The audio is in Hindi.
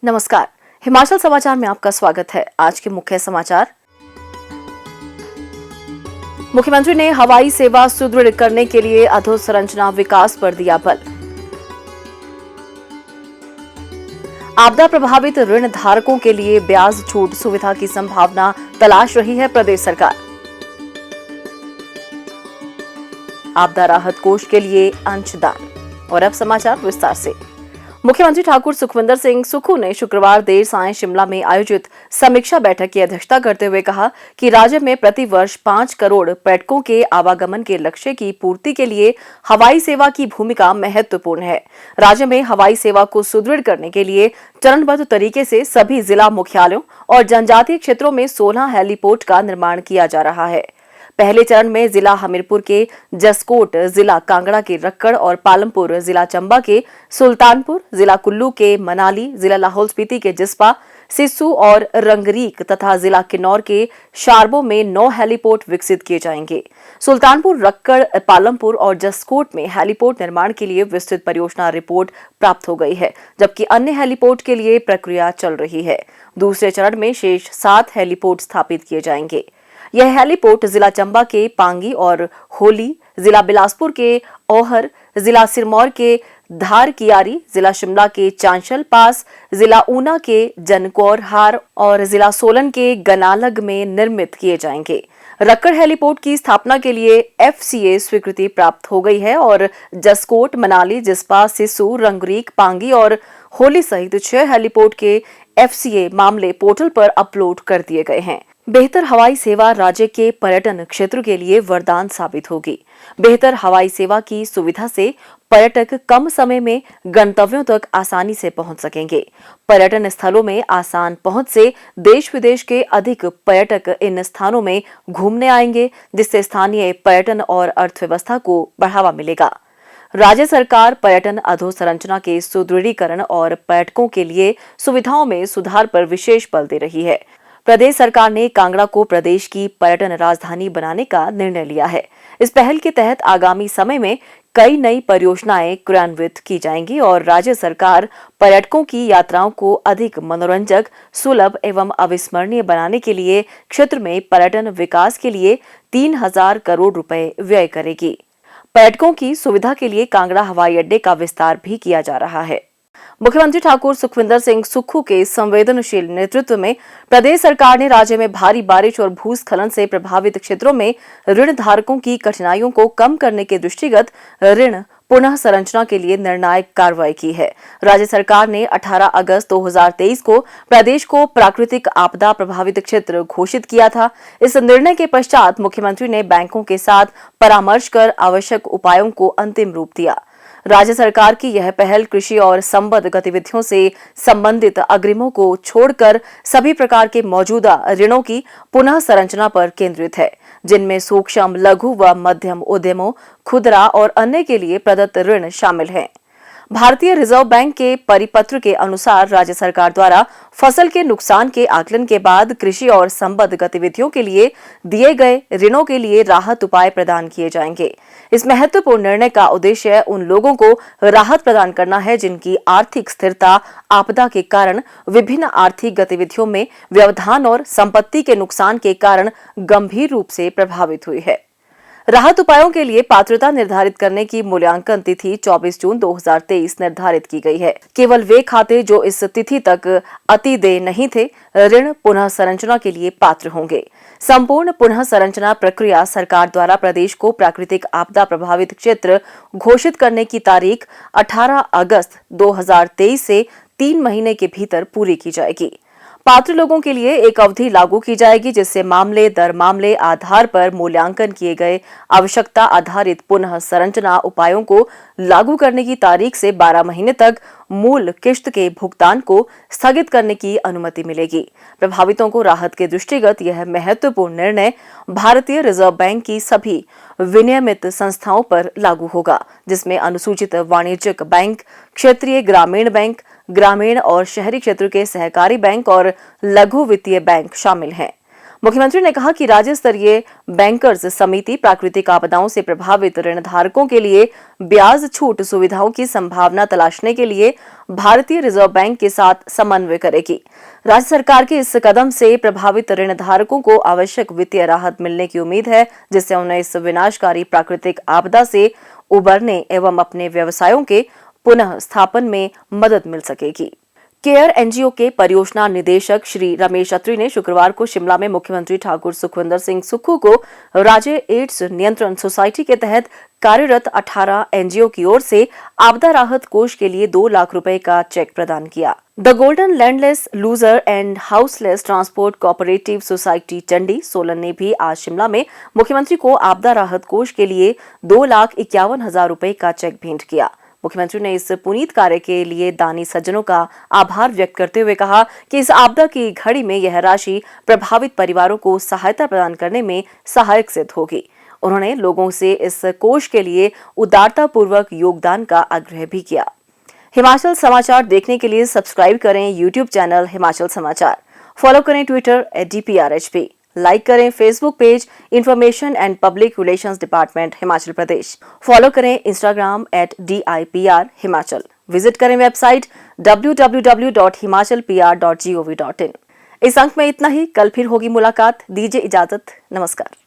नमस्कार, हिमाचल समाचार में आपका स्वागत है। आज के मुख्य समाचार। मुख्यमंत्री ने हवाई सेवा सुदृढ़ करने के लिए अधोसंरचना विकास पर दिया बल। आपदा प्रभावित ऋण धारकों के लिए ब्याज छूट सुविधा की संभावना तलाश रही है प्रदेश सरकार। आपदा राहत कोष के लिए अंशदान। और अब समाचार विस्तार से। मुख्यमंत्री ठाकुर सुखविंदर सिंह सुक्खू ने शुक्रवार देर सायं शिमला में आयोजित समीक्षा बैठक की अध्यक्षता करते हुए कहा कि राज्य में प्रति वर्ष 5 करोड़ पर्यटकों के आवागमन के लक्ष्य की पूर्ति के लिए हवाई सेवा की भूमिका महत्वपूर्ण है। राज्य में हवाई सेवा को सुदृढ़ करने के लिए चरणबद्ध तरीके से सभी जिला मुख्यालयों और जनजातीय क्षेत्रों में 16 हेलीपोर्ट का निर्माण किया जा रहा है। पहले चरण में जिला हमीरपुर के जसकोट, जिला कांगड़ा के रक्कड़ और पालमपुर, जिला चंबा के सुल्तानपुर, जिला कुल्लू के मनाली, जिला लाहौल स्पीति के जिस्पा, सिस्सू और रंगरीक तथा जिला किन्नौर के शारबो में 9 हेलीपोर्ट विकसित किए जाएंगे। सुल्तानपुर, रक्कड़, पालमपुर और जसकोट में हेलीपोर्ट निर्माण के लिए विस्तृत परियोजना रिपोर्ट प्राप्त हो गई है, जबकि अन्य हेलीपोर्ट के लिए प्रक्रिया चल रही है। दूसरे चरण में शेष 7 हेलीपोर्ट स्थापित किए जाएंगे। यह हेलीपोर्ट जिला चंबा के पांगी और होली, जिला बिलासपुर के ओहर, जिला सिरमौर के धार कियारी, जिला शिमला के चांशल पास, जिला ऊना के जनकौर हार और जिला सोलन के गनालग में निर्मित किए जाएंगे। रक्कड़ हेलीपोर्ट की स्थापना के लिए FCA स्वीकृति प्राप्त हो गई है और जसकोट, मनाली, जिस्पा, सिस्सू, रंगरीक, पांगी और होली सहित 6 हेलीपोर्ट के FCA मामले पोर्टल पर अपलोड कर दिए गए हैं। बेहतर हवाई सेवा राज्य के पर्यटन क्षेत्र के लिए वरदान साबित होगी। बेहतर हवाई सेवा की सुविधा से पर्यटक कम समय में गंतव्यों तक आसानी से पहुंच सकेंगे। पर्यटन स्थलों में आसान पहुंच से देश विदेश के अधिक पर्यटक इन स्थानों में घूमने आएंगे, जिससे स्थानीय पर्यटन और अर्थव्यवस्था को बढ़ावा मिलेगा। राज्य सरकार पर्यटन अधोसंरचना के सुदृढ़ीकरण और पर्यटकों के लिए सुविधाओं में सुधार पर विशेष बल दे रही है। प्रदेश सरकार ने कांगड़ा को प्रदेश की पर्यटन राजधानी बनाने का निर्णय लिया है। इस पहल के तहत आगामी समय में कई नई परियोजनाएं क्रियान्वित की जाएंगी और राज्य सरकार पर्यटकों की यात्राओं को अधिक मनोरंजक, सुलभ एवं अविस्मरणीय बनाने के लिए क्षेत्र में पर्यटन विकास के लिए 3000 करोड़ रुपए व्यय करेगी। पर्यटकों की सुविधा के लिए कांगड़ा हवाई अड्डे का विस्तार भी किया जा रहा है। मुख्यमंत्री ठाकुर सुखविंदर सिंह सुक्खू के संवेदनशील नेतृत्व में प्रदेश सरकार ने राज्य में भारी बारिश और भूस्खलन से प्रभावित क्षेत्रों में ऋण धारकों की कठिनाइयों को कम करने के दृष्टिगत ऋण पुनः संरचना के लिए निर्णायक कार्रवाई की है। राज्य सरकार ने 18 अगस्त 2023 को प्रदेश को प्राकृतिक आपदा प्रभावित क्षेत्र घोषित किया था। इस निर्णय के पश्चात मुख्यमंत्री ने बैंकों के साथ परामर्श कर आवश्यक उपायों को अंतिम रूप दिया। राज्य सरकार की यह पहल कृषि और संबद्ध गतिविधियों से संबंधित अग्रिमों को छोड़कर सभी प्रकार के मौजूदा ऋणों की पुनः संरचना पर केंद्रित है, जिनमें सूक्ष्म, लघु व मध्यम उद्यमों, खुदरा और अन्य के लिए प्रदत्त ऋण शामिल हैं। भारतीय रिजर्व बैंक के परिपत्र के अनुसार राज्य सरकार द्वारा फसल के नुकसान के आकलन के बाद कृषि और संबद्ध गतिविधियों के लिए दिए गए ऋणों के लिए राहत उपाय प्रदान किए जाएंगे। इस महत्वपूर्ण निर्णय का उद्देश्य उन लोगों को राहत प्रदान करना है जिनकी आर्थिक स्थिरता आपदा के कारण, विभिन्न आर्थिक गतिविधियों में व्यवधान और संपत्ति के नुकसान के कारण गंभीर रूप से प्रभावित हुई है। राहत उपायों के लिए पात्रता निर्धारित करने की मूल्यांकन तिथि 24 जून 2023 निर्धारित की गई है। केवल वे खाते जो इस तिथि तक अतिदेय नहीं थे, ऋण पुनः संरचना के लिए पात्र होंगे। संपूर्ण पुनः संरचना प्रक्रिया सरकार द्वारा प्रदेश को प्राकृतिक आपदा प्रभावित क्षेत्र घोषित करने की तारीख 18 अगस्त 2023 से 3 महीने के भीतर पूरी की जाएगी। पात्र लोगों के लिए एक अवधि लागू की जाएगी जिससे मामले दर मामले आधार पर मूल्यांकन किए गए आवश्यकता आधारित पुनः संरचना उपायों को लागू करने की तारीख से 12 महीने तक मूल किश्त के भुगतान को स्थगित करने की अनुमति मिलेगी। प्रभावितों को राहत के दृष्टिगत यह महत्वपूर्ण निर्णय भारतीय रिजर्व बैंक की सभी विनियमित संस्थाओं पर लागू होगा, जिसमें अनुसूचित वाणिज्यिक बैंक, क्षेत्रीय ग्रामीण बैंक, ग्रामीण और शहरी क्षेत्र के सहकारी बैंक और लघु वित्तीय बैंक शामिल हैं। मुख्यमंत्री ने कहा कि राज्य स्तरीय बैंकर्स समिति प्राकृतिक आपदाओं से प्रभावित ऋणधारकों के लिए ब्याज छूट सुविधाओं की संभावना तलाशने के लिए भारतीय रिजर्व बैंक के साथ समन्वय करेगी। राज्य सरकार के इस कदम से प्रभावित ऋणधारकों को आवश्यक वित्तीय राहत मिलने की उम्मीद है, जिससे उन्हें इस विनाशकारी प्राकृतिक आपदा से उबरने एवं अपने व्यवसायों के पुनः स्थापन में मदद मिल सकेगी। केयर एनजीओ के परियोजना निदेशक श्री रमेश अत्री ने शुक्रवार को शिमला में मुख्यमंत्री ठाकुर सुखविंदर सिंह सुक्खू को राज्य एड्स नियंत्रण सोसाइटी के तहत कार्यरत 18 एनजीओ की ओर से आपदा राहत कोष के लिए 2 लाख रुपए का चेक प्रदान किया। The golden landless loser and houseless transport cooperative society Chandi Solan ने भी आज शिमला में मुख्यमंत्री को आपदा राहत कोष के लिए 2,51,000 रुपए का चेक भेंट किया। मुख्यमंत्री ने इस पुनीत कार्य के लिए दानी सज्जनों का आभार व्यक्त करते हुए कहा कि इस आपदा की घड़ी में यह राशि प्रभावित परिवारों को सहायता प्रदान करने में सहायक सिद्ध होगी। उन्होंने लोगों से इस कोष के लिए उदारतापूर्वक योगदान का आग्रह भी किया। हिमाचल समाचार देखने के लिए सब्सक्राइब करें यूट्यूब चैनल हिमाचल समाचार, फॉलो करें ट्विटर @DPRHP, लाइक करें Facebook page information and public relations department Himachal Pradesh, follow करें इंस्टाग्राम @DIPR हिमाचल, विजिट करें वेबसाइट www.himachalpr.gov.in। इस अंक में इतना ही, कल फिर होगी मुलाकात। दीजिए इजाजत, नमस्कार।